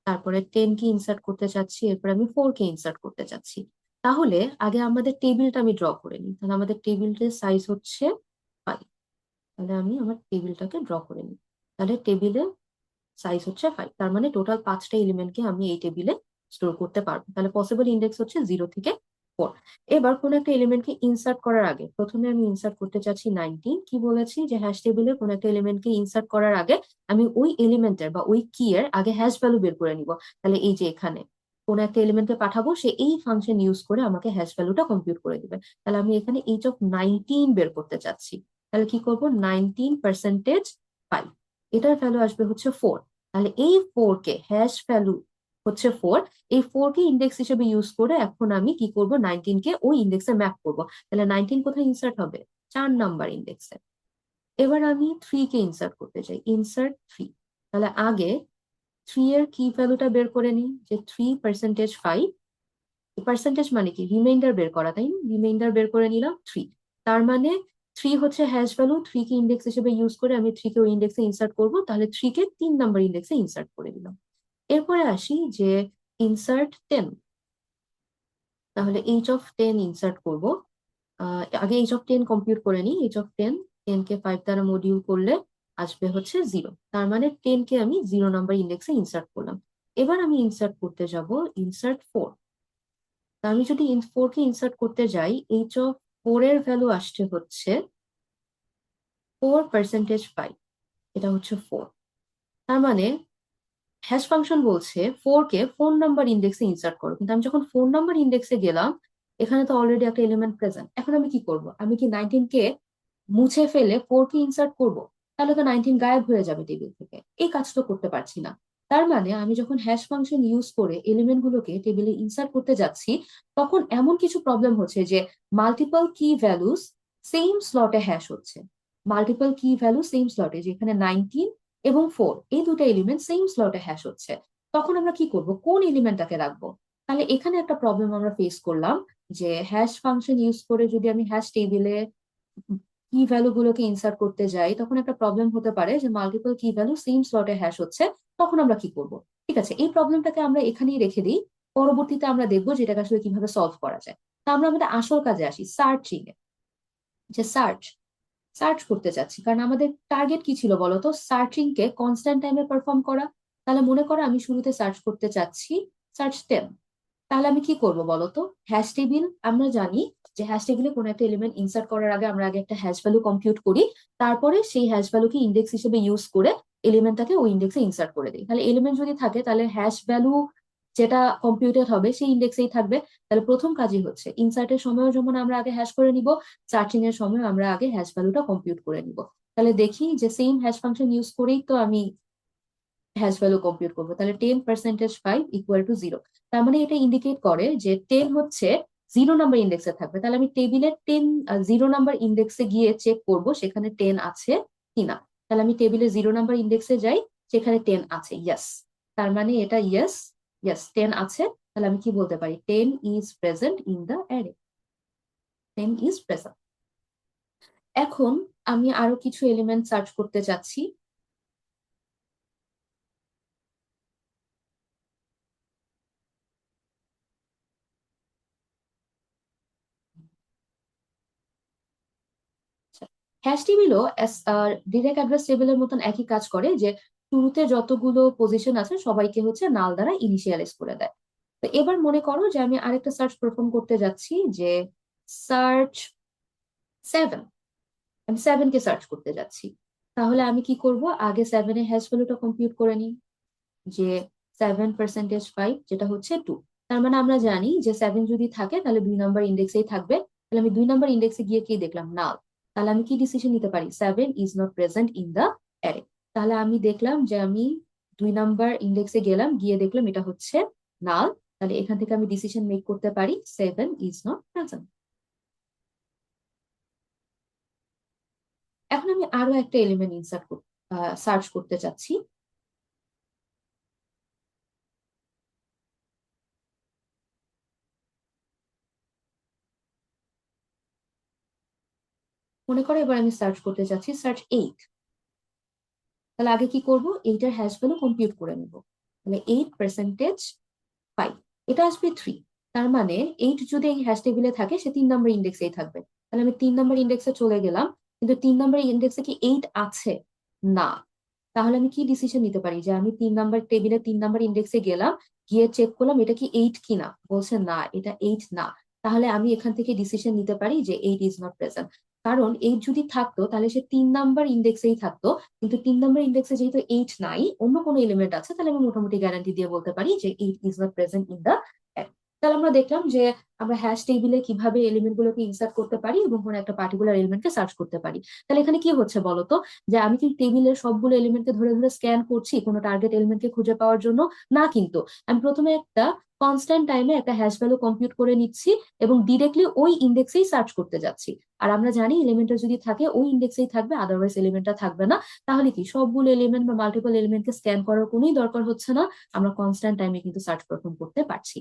তারপরে 10 কে ইনসার্ট করতে চাচ্ছি, এরপর আমি 4 কে ইনসার্ট করতে চাচ্ছি। তাহলে আগে আমাদের টেবিলটা আমি ড্র করে নিই। তাহলে আমাদের টেবিলটার সাইজ হচ্ছে 5। তাহলে আমি আমার টেবিলটাকে ড্র করে নিই। তাহলে টেবিলে সাইজ হচ্ছে 5, তার মানে টোটাল 5টা এলিমেন্টকে আমি এই টেবিলে স্টোর করতে পারবো। তাহলে পসিবল ইন্ডেক্স হচ্ছে 0 থেকে 4। এবার কোন একটা এলিমেন্টকে ইনসার্ট করার আগে প্রথমে আমি ইনসার্ট করতে চাচ্ছি 19। কি বলেছি যে হ্যাশ টেবিলে কোন একটা এলিমেন্টকে ইনসার্ট করার আগে আমি ওই এলিমেন্টের বা ওই কি এর আগে হ্যাশ ভ্যালু বের করে নিব। তাহলে এই যে এখানে কোন একটা এলিমেন্টকে পাঠাবো, সে এই ফাংশন ইউজ করে আমাকে হ্যাশ ভ্যালুটা কম্পিউট করে দিবে। তাহলে আমি এখানে এইচ অফ 19 বের করতে চাচ্ছি। তাহলে কি করব, 19%5, এটার ভ্যালু আসবে হচ্ছে 4। তাহলে এই 4 কে হ্যাশ ভ্যালু হচ্ছে 4, এই 4 কে ইন্ডেক্স হিসেবে ইউজ করে এখন আমি কি করব, 19 কে ওই ইন্ডেক্সে ম্যাপ করব। তাহলে 19 কোথায় ইনসার্ট হবে, 4 নাম্বার ইন্ডেক্সে। এবার আমি 3 কে ইনসার্ট করতে চাই, ইনসার্ট 3। তাহলে আগে 3 এর কি ভ্যালুটা বের করে নিই, যে 3%5, পার্সেন্টেজ মানে কি, রিমাইন্ডার বের করা, তাই না? রিমাইন্ডার বের করে নিলাম 3। তার মানে 3 হচ্ছে হ্যাশ ভ্যালু, 3 কে ইন্ডেক্স হিসেবে ইউজ করে আমি 3 কে ওই ইন্ডেক্সে ইনসার্ট করব। তাহলে 3 কে 3 নাম্বার ইন্ডেক্সে ইনসার্ট করে দিলাম। এরপরে আসি যে ইনসার্ট 10। তাহলে এইচ অফ 10 ইনসার্ট করব। আগে এইচ অফ 10 কম্পিউট করে নিই। এইচ অফ 10, 10 কে 5 দ্বারা মডিউল করলে আসবে হচ্ছে 0। তার মানে 10 কে আমি 0 নাম্বার ইন্ডেক্সে ইনসার্ট করলাম। এবার আমি ইনসার্ট করতে যাব ইনসার্ট 4। তা আমি যদি 4 কে ইনসার্ট করতে যাই, এইচ অফ 4 এর ভ্যালু আসছে হচ্ছে 4%5, এটা হচ্ছে 4। তার মানে হ্যাশ ফাংশন বলছে 4 কে 4 নাম্বার ইন্ডেক্সে ইনসার্ট করো, কিন্তু আমি যখন 4 নাম্বার ইন্ডেক্সে গেলাম, এখানে তো অলরেডি একটা এলিমেন্ট প্রেজেন্ট। এখন আমি কি করব, আমি কি 19 কে মুছে ফেলে 4 কে ইনসার্ট করব? তাহলে তো 19 গায়েব হয়ে যাবে টেবিল থেকে, এই কাজ তো করতে পারছি না। তার মানে আমি যখন হ্যাশ ফাংশন ইউজ করে এলিমেন্ট গুলোকে টেবিলে ইনসার্ট করতে যাচ্ছি, তখন এমন কিছু প্রবলেম হচ্ছে যে মাল্টিপল কি ভ্যালুস সেম স্লটে হ্যাশ হচ্ছে। মাল্টিপল কি ভ্যালু সেম স্লটে, যেখানে 19 এবং 4 এই দুটো এলিমেন্ট সেম স্লটে হ্যাশ হচ্ছে। তখন আমরা কি করব, কোন এলিমেন্টটাকে রাখবো? তাহলে এখানে একটা প্রবলেম আমরা ফেস করলাম, যে হ্যাশ ফাংশন ইউজ করে যদি আমি হ্যাশ টেবিলে কি ভ্যালু গুলোকে ইনসার্ট করতে যাই, তখন একটা প্রবলেম হতে পারে যে মাল্টিপল কি ভ্যালু সেম স্লটে হ্যাশ হচ্ছে। তখন আমরা কি করব? ঠিক আছে, এই প্রবলেমটাকে আমরা এখানেই রেখে দিই। পরবর্তীতে আমরা দেখবো যে এটাকে আসলে কিভাবে সলভ করা যায়। তা আমরা আমাদের আসল কাজে আসি, সার্চিং এ। যে সার্চ সার্চ করতে চাচ্ছি, কারণ আমাদের টার্গেট কি ছিল বলতো, সার্চিং কে কনস্ট্যান্ট টাইমে পারফর্ম করা। তাহলে মনে করো আমি শুরুতে সার্চ করতে চাচ্ছি সার্চ 10। তাহলে আমি কি করব বলতো, হ্যাশ টেবিল আমরা জানি যে হ্যাশ টেবিলে কোনো একটা এলিমেন্ট ইনসার্ট করার আগে আমরা আগে একটা হ্যাশ ভ্যালু কম্পিউট করি, তারপরে সেই হ্যাশ ভ্যালুকে ইন্ডেক্স হিসেবে ইউজ করে এলিমেন্টটাকে ওই ইন্ডেক্সে ইনসার্ট করে দিই। তাহলে এলিমেন্ট যদি থাকে তাহলে হ্যাশ ভ্যালু যেটা কম্পিউটেড হবে সেই ইন্ডেক্সেই থাকবে। তাহলে প্রথম কাজই হচ্ছে ইনসার্টের সময়ও যেমন আমরা আগে হ্যাশ করে নিব, সার্চিং এর সময় আমরা আগে হ্যাশ ভ্যালুটা কম্পিউট করে নিব। তাহলে দেখি যে সেম হ্যাশ ফাংশন ইউজ করেই তো আমি হ্যাশ ভ্যালু কম্পিউট করবো। তাহলে 10%5 ইকুয়াল টু 0। তার মানে এটা ইন্ডিকেট করে যে 10 হচ্ছে 0 নাম্বার ইন্ডেক্সে থাকবে। তাহলে আমি টেবিলের 10 0 নাম্বার ইন্ডেক্সে গিয়ে চেক করব সেখানে 10 আছে কিনা। তাহলে আমি টেবিলে 0 নাম্বার ইন্ডেক্সে যাই, সেখানে 10 আছে, ইয়েস। তার মানে এটা ইয়েস, ইয়েস 10 আছে। তাহলে আমি কি বলতে পারি, 10 is present in the array, 10 is present. এখন আমি আরো কিছু এলিমেন্ট সার্চ করতে চাচ্ছি। হ্যাশ টেবিলও ডিরেক্ট অ্যাড্রেস টেবিলের মতন একই কাজ করে, যে শুরুতে যতগুলো পজিশন আছে সবাইকে হচ্ছে নাল দ্বারা ইনিশিয়ালাইজ করে দেয়। তো এবার মনে করো যে আমি আরেকটা সার্চ পারফর্ম করতে যাচ্ছি, যে সার্চ 7, আমি 7 কে সার্চ করতে যাচ্ছি। তাহলে আমি কি করব, আগে 7 এর হ্যাশ ভ্যালুটা কম্পিউট করে নিই, যে 7%5 যেটা হচ্ছে 2। তার মানে আমরা জানি যে 7 যদি থাকে তাহলে 2 নম্বর ইন্ডেক্সেই থাকবে। তাহলে আমি 2 নম্বর ইন্ডেক্সে গিয়ে কি দেখলাম, নাল। তাহলে আমি কি ডিসিশন নিতে পারি, 7 is not present in the array. তাহলে আমি দেখলাম যে আমি 2 নম্বর ইন্ডেক্সে গেলাম, গিয়ে দেখলাম এটা হচ্ছে নাল। তাহলে এখান থেকে আমি ডিসিশন মেক করতে পারি 7 ইজ নট প্রেজেন্ট। এখন আমি আরো একটা এলিমেন্ট সার্চ করতে চাচ্ছি। মনে করো এবার আমি সার্চ করতে চাচ্ছি সার্চ 8। তাহলে আগে কি করব, এইটার হ্যাশ ভ্যালু কম্পিউট করে নেব। তাহলে 8%5, এটা আসবে 3। তার মানে 8 যদি এই হ্যাশ টেবিলে থাকে, সে 3 নম্বর ইন্ডেক্সেই থাকবে। তাহলে আমি 3 নম্বর ইন্ডেক্সে চলে গেলাম, কিন্তু 3 নম্বর ইন্ডেক্সে কি 8 আছে? না। তাহলে আমি কি ডিসিশন নিতে পারি, যে আমি 3 নম্বর টেবিলে 3 নম্বর ইন্ডেক্সে গেলাম, গিয়ে চেক করলাম এটা কি 8 কিনা, বলছে না, এটা 8 না। তাহলে আমি এখান থেকে ডিসিশন নিতে পারি যে 8 ইজ নট প্রেজেন্ট। কারণ 8 যদি থাকতো তাহলে সে 3 নম্বর ইন্ডেক্সেই থাকতো, কিন্তু 3 নম্বর ইন্ডেক্সে যেহেতু 8 নাই, অন্য কোনো এলিমেন্ট আছে, তাহলে আমি মোটামুটি গ্যারান্টি দিয়ে বলতে পারি যে 8 is not present in the. তাহলে আমরা দেখলাম যে আমরা হ্যাশ টেবিলে কিভাবে এলিমেন্ট গুলোকে ইনসার্ট করতে পারি এবং কোনো একটা পার্টিকুলার এলিমেন্টকে সার্চ করতে পারি। তাহলে এখানে কি হচ্ছে বলতো, যে আমি কি টেবিলের সবগুলো এলিমেন্টকে ধরে ধরে স্ক্যান করছি কোনো টার্গেট এলিমেন্টকে খুঁজে পাওয়ার জন্য? না, কিন্তু আমি প্রথমে একটা কনস্ট্যান্ট টাইমে একটা হ্যাশ ভ্যালু কম্পিউট করে নিচ্ছি এবং ডিরেক্টলি ওই ইন্ডেক্সেই সার্চ করতে যাচ্ছি। আর আমরা জানি এলিমেন্টটা যদি থাকে ওই ইন্ডেক্সেই থাকবে, আদারওয়াইজ এলিমেন্টটা থাকবে না। তাহলে কি সবগুলো এলিমেন্ট বা মাল্টিপল এলিমেন্টকে স্ক্যান করার কোনোই দরকার হচ্ছে না, আমরা কনস্ট্যান্ট টাইমে কিন্তু সার্চ পারফর্ম করতে পারছি।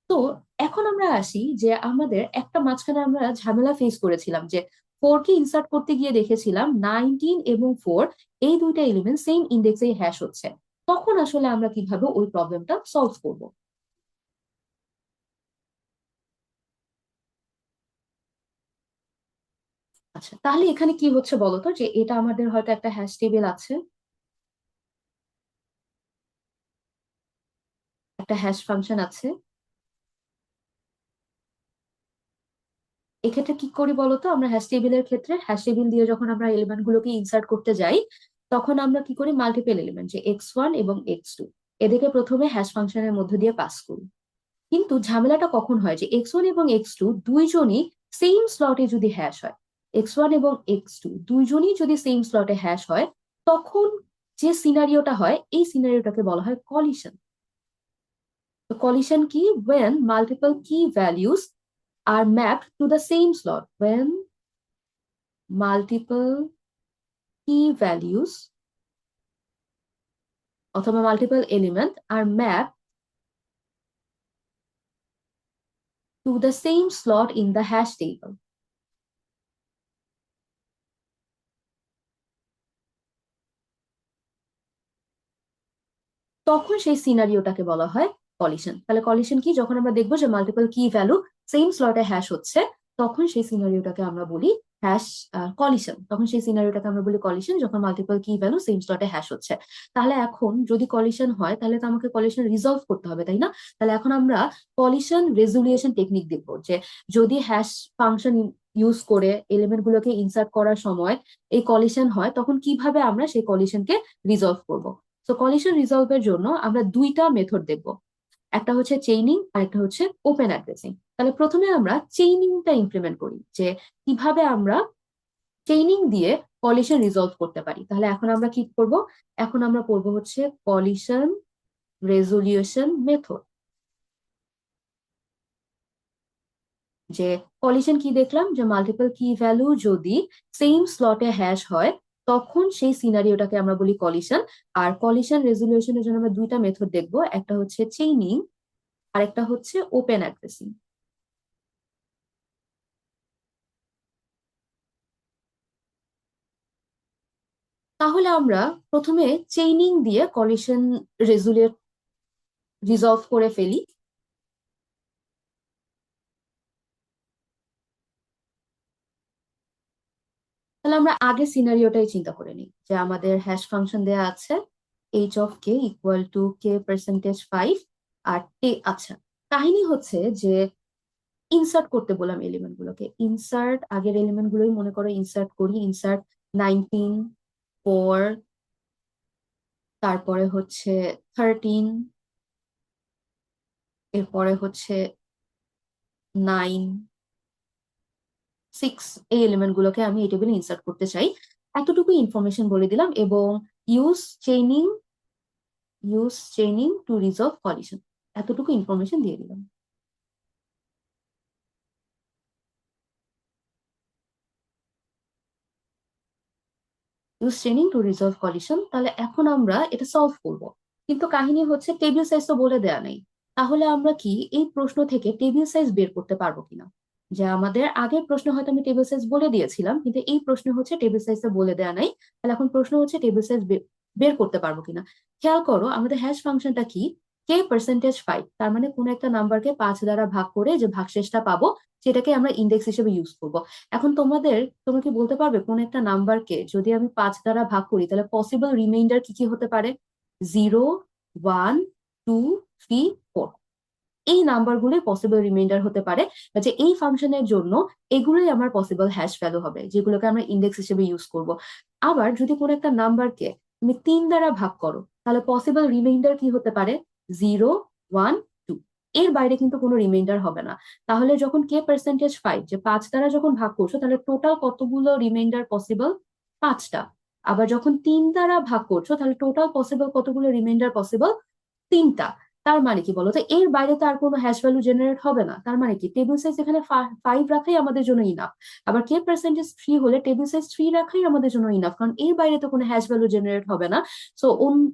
তো এখন আমরা আসি যে আমাদের একটা মাঝখানে আমরা ঝামেলা ফেস করেছিলাম, যে 4 কে ইনসার্ট করতে গিয়ে দেখেছিলাম 19 এবং 4 এই দুইটা এলিমেন্ট সেম ইন্ডেক্সে হ্যাশ হচ্ছে। তখন আসলে আমরা কিভাবে ওই প্রবলেমটা সলভ করব? আচ্ছা, তাহলে এখানে কি হচ্ছে বলতো, যে এটা আমাদের হয়তো একটা হ্যাশ টেবিল আছে, একটা হ্যাশ ফাংশন আছে। এক্ষেত্রে কি করি বলতো, আমরা হ্যাশ টেবিলের ক্ষেত্রে হ্যাশ টেবিল দিয়ে যখন আমরা এলিমেন্ট গুলোকে ইনসার্ট করতে যাই, তখন আমরা কি করি, মাল্টিপল এলিমেন্ট যে x1 এবং x2 এদেরকে প্রথমে হ্যাশ ফাংশনের মধ্যে দিয়ে পাস করি। কিন্তু ঝামেলাটা কখন হয়, যে x1 এবং x2 দুইজনই সেম স্লটে যদি হ্যাশ হয়, x1 এবং x2 দুইজনই যদি সেম স্লটে হ্যাশ হয়, তখন যে সিনারিওটা হয় এই সিনারিওটাকে বলা হয় কলিশন। তো কলিশন কি, when multiple key values are mapped to the same slot, when multiple key values অথবা multiple element are mapped to the same slot in the hash table. তখন সেই সিনারিওটাকে বলা হয় কলিশন। তাহলে কলিশন কি, যখন আমরা দেখবো যে মাল্টিপল কি ভ্যালু সেম স্লটে হ্যাশ হচ্ছে, তখন সেই সিনারিওটাকে আমরা বলি হ্যাশ কলিশন। তখন সেই সিনারিওটাকে আমরা বলি কলিশন, যখন মাল্টিপল কি ভ্যালু সেম স্লটে হ্যাশ হচ্ছে। তাহলে এখন যদি কলিশন হয় তাহলে তো আমাকে কলিশন রিজলভ করতে হবে, তাই না? তাহলে এখন আমরা কলিশন রেজুলিয়েশন টেকনিক দেখবো, যে যদি হ্যাশ ফাংশন ইউজ করে এলিমেন্ট গুলোকে ইনসার্ট করার সময় এই কলিশন হয়, তখন কিভাবে আমরা সেই কলিশনকে রিজলভ করব। তো কলিশন রিজলভের জন্য আমরা দুইটা মেথড দেখব, একটা হচ্ছে চেইনিং আর একটা হচ্ছে ওপেন অ্যাড্রেসিং। তাহলে প্রথমে আমরা চেইনিংটা ইমপ্লিমেন্ট করি, যে কিভাবে আমরা চেইনিং দিয়ে কলিশন রিজলভ করতে পারি। তাহলে এখন আমরা কি করব, এখন আমরা পড়বো হচ্ছে কলিশন রেজলিউশন মেথড। যে কলিশন কি দেখলাম, যে মাল্টিপল কি ভ্যালু যদি সেম স্লটে হ্যাশ হয়, তখন সেই সিনারিওটাকে আমরা বলি কলিশন। আর কলিশন রেজলিউশনের জন্য আমরা দুইটা মেথড দেখবো, একটা হচ্ছে চেইনিং আর একটা হচ্ছে ওপেন অ্যাড্রেসিং। তাহলে আমরা প্রথমে চেইনিং দিয়ে কলিশন রেজুলেট রিজলভ করে ফেলি। তাহলে আমরা আগে সিনারিওটাই চিন্তা করে নিই, যে আমাদের হ্যাশ ফাংশন দেয়া আছে H of K equal to K percentage 5 আর তে। আচ্ছা, কাহিনী হচ্ছে যে ইনসার্ট করতে বললাম এলিমেন্ট গুলোকে। ইনসার্ট, আগের এলিমেন্ট গুলোই মনে করো ইনসার্ট করি। ইনসার্ট 19, 4, তারপরে হচ্ছে 13, এরপরে হচ্ছে 9, 6। এই এলিমেন্ট গুলোকে আমি এই টেবিলে ইনসার্ট করতে চাই। এতটুকু ইনফরমেশন বলে দিলাম, এবং use chaining, use chaining two resolve collision, এতটুকু ইনফরমেশন দিয়ে দিলাম। Use chaining two resolve collision. তাহলে এখন আমরা এটা সলভ করব, কিন্তু কাহিনী হচ্ছে টেবিল সাইজ তো বলে দেয়া নেই। তাহলে আমরা কি এই প্রশ্ন থেকে টেবিল সাইজ বের করতে পারবো কিনা? যে আমাদের আগের প্রশ্ন হয়তো আমি টেবিল সাইজ বলে দিয়েছিলাম, কিন্তু এই প্রশ্ন হচ্ছে টেবিল সাইজটা বলে দেয়া নাই। তাহলে এখন প্রশ্ন হচ্ছে টেবিল সাইজ বের করতে পারবো কিনা। খেয়াল করো আমাদের হ্যাশ ফাংশনটা কি, কে পার্সেন্টেজ 5, তার মানে কোন একটা নাম্বারকে 5 দ্বারা ভাগ করে যে ভাগশেষটা পাবো সেটাকে আমরা ইন্ডেক্স হিসেবে ইউজ করব। এখন তোমরা কি বলতে পারবে কোন একটা নাম্বারকে যদি আমি 5 দ্বারা ভাগ করি তাহলে পসিবল রিমাইন্ডার কি কি হতে পারে? 0, 1, 2, 3, 4। এই নাম্বারগুলোই পসিবল রিমাইন্ডার হতে পারে, যে এই ফাংশনের জন্য এগুলোই আমার পসিবল হ্যাশ ভ্যালু হবে, যেগুলোকে আমরা ইন্ডেক্স হিসেবে ইউজ করব। আবার যদি কোনো একটা নাম্বারকে তুমি 3 দ্বারা ভাগ করো তাহলে পসিবল রিমাইন্ডার কি হতে পারে? 0, 1, 2। এর বাইরে কিন্তু কোনো রিমাইন্ডার হবে না। তাহলে যখন কে পার্সেন্টেজ 5, যে 5 দ্বারা যখন ভাগ করছো তাহলে টোটাল কতগুলো রিমাইন্ডার পসিবল? 5টা। আবার যখন 3 দ্বারা ভাগ করছো তাহলে টোটাল পসিবল কতগুলো রিমাইন্ডার পসিবল? 3টা। তার মানে কি বলতো, এর বাইরে তো আর কোনো হ্যাশ ভ্যালু জেনারেট হবে না। তার মানে কি টেবিল সাইজ এখানে 5 রাখাই আমাদের জন্য ইনাফ। আবার কে পার্সেন্টেজ 3 হলে টেবিল সাইজ 3 রাখাই আমাদের জন্য ইনাফ, কারণ এর বাইরে তো কোনো হ্যাশ ভ্যালু জেনারেট হবে না। সো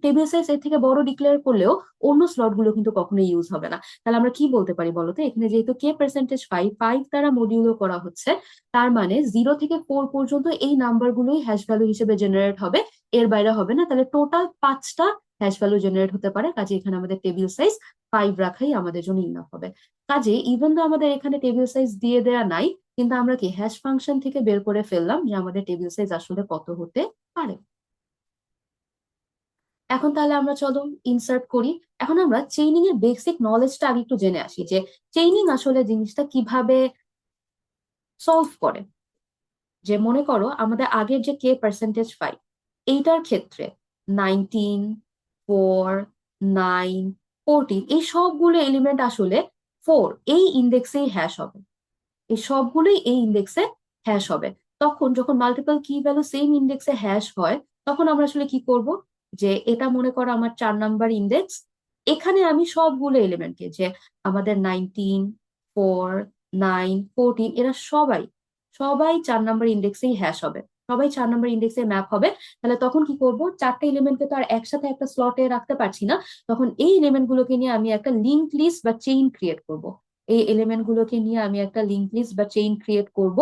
টেবিল সাইজ এর থেকে বড় ডিক্লেয়ার করলেও অন্য স্লট গুলো কিন্তু কখনোই ইউজ হবে না। তাহলে আমরা কি বলতে পারি বলতো, এখানে যেহেতু কে পার্সেন্টেজ 5 দ্বারা মডিউলো করা হচ্ছে, তার মানে 0 থেকে 4 পর্যন্ত এই নাম্বার গুলোই হ্যাশ ভ্যালু হিসেবে জেনারেট হবে, এর বাইরে হবে না। তাহলে টোটাল 5টা হ্যাশ ভ্যালু জেনারেট হতে পারে। কাজে এখানে আমাদের টেবিল সাইজ 5 রাখাই আমাদের জন্য ইনাফ হবে। কাজে ইভেন তো আমাদের এখানে টেবিল সাইজ দিয়ে দেয়া নাই, কিন্তু আমরা কি হ্যাশ ফাংশন থেকে বের করে ফেললাম যে আমাদের টেবিল সাইজ আসলে কত হতে পারে। এখন তাহলে আমরা চলো ইনসার্ট করি। এখন আমরা চেইনিং এর বেসিক নলেজটা আগে একটু জেনে আসি, যে চেইনিং আসলে জিনিসটা কিভাবে সলভ করে। যে মনে করো আমাদের আগের যে কে পার্সেন্টেজ 5, এইটার ক্ষেত্রে 19, 4, 9, 14 এই সবগুলো এলিমেন্ট আসলে 4 এই ইন্ডেক্সেই হ্যাশ হবে। এই সবগুলোই এই ইন্ডেক্সে হ্যাশ হবে। তখন যখন মাল্টিপল কি ভ্যালু সেম ইন্ডেক্সে হ্যাশ হয়, তখন আমরা আসলে কি করব, যে এটা মনে করো আমার 4 নাম্বার ইন্ডেক্স। এখানে আমি সবগুলো এলিমেন্টকে, যে আমাদের 19, 4, 9, 14 এরা সবাই সবাই 4 নাম্বার ইন্ডেক্সেই হ্যাশ হবে, সবাই 4 নাম্বার ইন্ডেক্সে ম্যাপ হবে। তাহলে তখন কি করব, 4টে এলিমেন্টকে তো আর একসাথে একটা স্লটে রাখতে পারছি না। তখন এই এলিমেন্ট গুলোকে নিয়ে আমি একটা লিঙ্ক লিস্ট বা চেইন ক্রিয়েট করব। এই এলিমেন্ট গুলোকে নিয়ে আমি একটা লিঙ্ক লিস্ট বা চেইন ক্রিয়েট করব,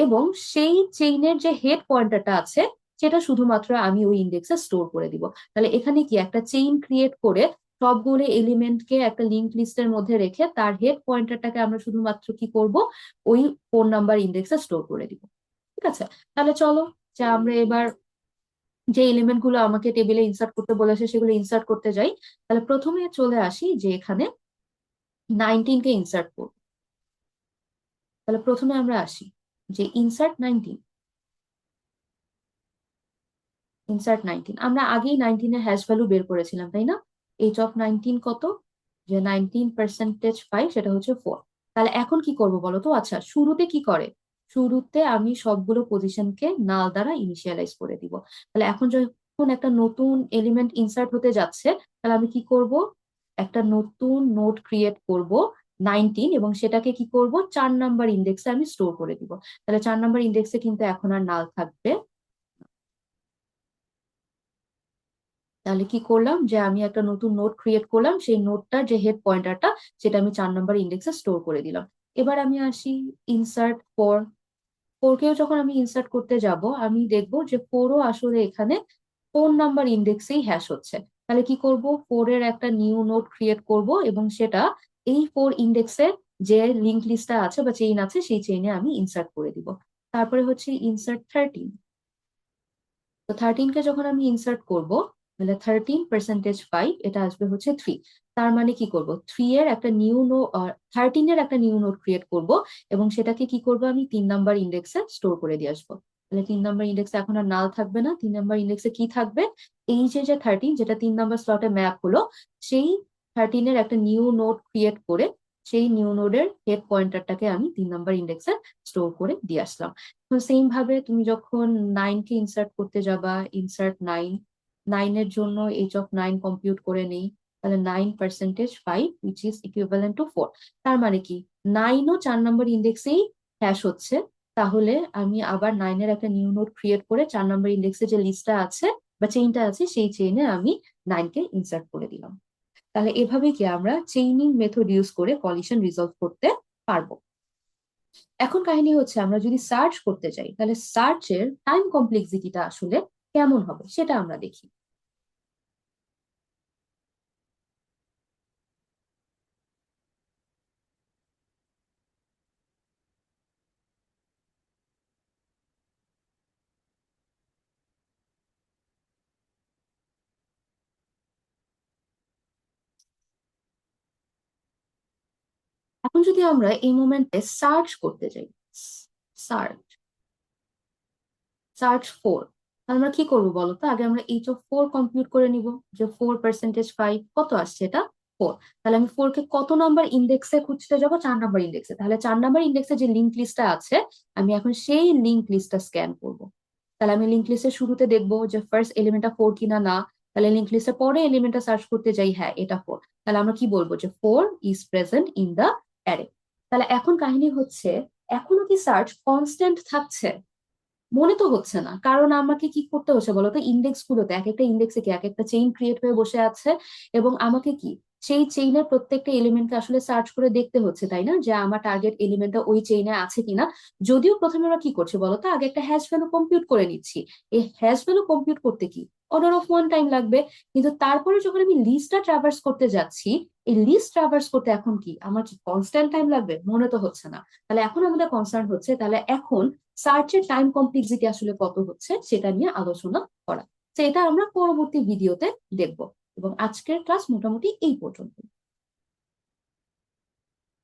এবং সেই চেইনের যে হেড পয়েন্টারটা আছে সেটা শুধুমাত্র আমি ওই ইন্ডেক্সে স্টোর করে দিব। তাহলে এখানে কি একটা চেইন ক্রিয়েট করে সবগুলো এলিমেন্টকে একটা লিঙ্ক লিস্টের মধ্যে রেখে তার হেড পয়েন্টারটাকে আমরা শুধুমাত্র কি করব, ওই 4 নাম্বার ইন্ডেক্সে স্টোর করে দিব। ঠিক আছে? তাহলে চলো, যে আমরা এবার যে এলিমেন্ট গুলো আমাকে টেবিলে ইনসার্ট করতে বলেছে সেগুলো ইনসার্ট করতে যাই। তাহলে প্রথমে চলে আসি যে এখানে 19কে ইনসার্ট করব। তাহলে প্রথমে আমরা আসি যে ইনসার্ট 19। ইনসার্ট 19, আমরা আগেই 19 এর হ্যাশ ভ্যালু বের করেছিলাম তাই না? এইচ অফ 19 কত? যে 19 পার্সেন্টেজ 5 সেটা হচ্ছে 4। তাহলে এখন কি করব বলো তো? আচ্ছা, শুরুতে কি করে, শুরুতে আমি সবগুলো পজিশনকে নাল দ্বারা ইনিশিয়ালাইজ করে দিব। তাহলে এখন যখন একটা নতুন এলিমেন্ট ইনসার্ট হতে যাচ্ছে, তাহলে আমি কি করব, একটা নতুন নোড ক্রিয়েট করব 19, এবং সেটাকে কি করব 4 নাম্বার ইন্ডেক্সে আমি স্টোর করে দিব। তাহলে 4 নাম্বার ইন্ডেক্সে কিন্তু এখন আর নাল থাকবে। তাহলে কি করলাম, যে আমি একটা নতুন নোট ক্রিয়েট করলাম, সেই নোটটার যে হেড পয়েন্টারটা সেটা আমি 4 নাম্বার ইন্ডেক্সে স্টোর করে দিলাম। এবার আমি আসি ইনসার্ট 4। 4কেও যখন আমি ইনসার্ট করতে যাব, আমি দেখবো যে 4ও আসলে এখানে 4 নাম্বার ইন্ডেক্সেই হ্যাশ হচ্ছে। তাহলে কি করব, 4 এর একটা নিউ নোট ক্রিয়েট করব, এবং সেটা এই 4 ইন্ডেক্সে যে লিঙ্ক লিস্টটা আছে বা চেইন আছে সেই চেইনে আমি ইনসার্ট করে দিব। তারপরে হচ্ছে ইনসার্ট 13। তো 13 কে যখন আমি ইনসার্ট করব, তাহলে 13%5 এটা আসবে হচ্ছে 3। তার মানে কি করব, 13 এর একটা নিউ নোড ক্রিয়েট করব, এবং সেটাকে কি করব, আমি 3 নাম্বার ইন্ডেক্সে স্টোর করে দিয়ে আসবো। তাহলে 3 নাম্বার ইন্ডেক্সে এখন আর নাল থাকবে না, 3 নাম্বার ইন্ডেক্সে কি থাকবে, এই যে 13 যেটা 3 নাম্বার স্লটে ম্যাপ হলো, সেই 13-এর একটা নিউ নোড ক্রিয়েট করে সেই নিউ নোডের হেড পয়েন্টারটাকে আমি 3 নাম্বার ইন্ডেক্সে স্টোর করে দিয়ে আসলাম। সেম ভাবে তুমি যখন 9-কে ইনসার্ট করতে যাবা, ইনসার্ট 9 এর জন্য h(9) কম্পিউট করে নেই। তাহলে 9%5 which is equivalent to 4। তার মানে কি, 9ও 4 নাম্বার ইন্ডেক্সেই হ্যাশ হচ্ছে। তাহলে আমি আবার 9-এর একটা নিউ নোড ক্রিয়েট করে 4 নাম্বার ইন্ডেক্সে যে লিস্টটা আছে বা চেইনটা আছে, সেই চেইনে আমি 9-কে ইনসার্ট করে দিলাম। তাহলে এভাবে কি আমরা চেইনিং মেথড ইউজ করে কলিশন রিজলভ করতে পারবো। এখন কাহিনী হচ্ছে, আমরা যদি সার্চ করতে চাই, তাহলে সার্চের টাইম কমপ্লেক্সিটিটা আসলে কেমন হবে সেটা আমরা দেখি। এখন যদি আমরা এই মোমেন্টে সার্চ করতে চাই, সার্চ সার্চ 4, আমরা কি করবো বলতো, আগে আমরা h(4) কম্পিউট করে নিব, যে 4%5 কত আসছে, এটা 4। তাহলে আমি 4-কে কত নাম্বার ইন্ডেক্সে খুঁজতে যাবো, 4 নাম্বার ইন্ডেক্সে। তাহলে 4 নাম্বার ইন্ডেক্সে যে লিঙ্ক লিস্টটা আছে, আমি এখন সেই লিঙ্ক লিস্টটা স্ক্যান করব। তাহলে আমি লিঙ্ক লিস্টের শুরুতে দেখবো যে ফার্স্ট এলিমেন্টটা 4 কিনা না। তাহলে লিঙ্ক লিস্টের পরে এলিমেন্টটা সার্চ করতে যাই, হ্যাঁ এটা 4। তাহলে আমরা কি বলবো, যে 4 is present in the array. তাহলে এখন কাহিনী হচ্ছে, এখনো কি সার্চ কনস্ট্যান্ট থাকছে? মনে তো হচ্ছে না, কারণ আমাকে কি করতে হচ্ছে বলতো, ইন্ডেক্স গুলোতে এক একটা ইন্ডেক্সে কি এক একটা চেইন ক্রিয়েট হয়ে বসে আছে, এবং আমাকে কি সেই চেইনের প্রত্যেকটা এলিমেন্টকে আসলে সার্চ করে দেখতে হচ্ছে, তাই না, যে আমার টার্গেট এলিমেন্টটা ওই চেইনে আছে কিনা। যদিও প্রথমে আমরা কি করছি বলতো, আগে একটা হ্যাশ ভ্যালু কম্পিউট করে নিচ্ছি। এই হ্যাশ ভ্যালু কম্পিউট করতে কি অর্ডার অফ 1 টাইম লাগবে, কিন্তু তারপরে যখন আমি লিস্টটা ট্রাভার্স করতে যাচ্ছি, এই লিস্ট ট্রাভার্স করতে এখন কি আমার কি কনস্ট্যান্ট টাইম লাগবে? মনে তো হচ্ছে না। তাহলে এখন আমাদের কনসার্ন হচ্ছে, তাহলে এখন সার্চের টাইম কমপ্লেক্সিটি আসলে কত হচ্ছে সেটা নিয়ে আলোচনা করা। তো এটা আমরা পরবর্তী ভিডিওতে দেখব। এবং আজকের ক্লাস মোটামুটি এই পর্যন্ত।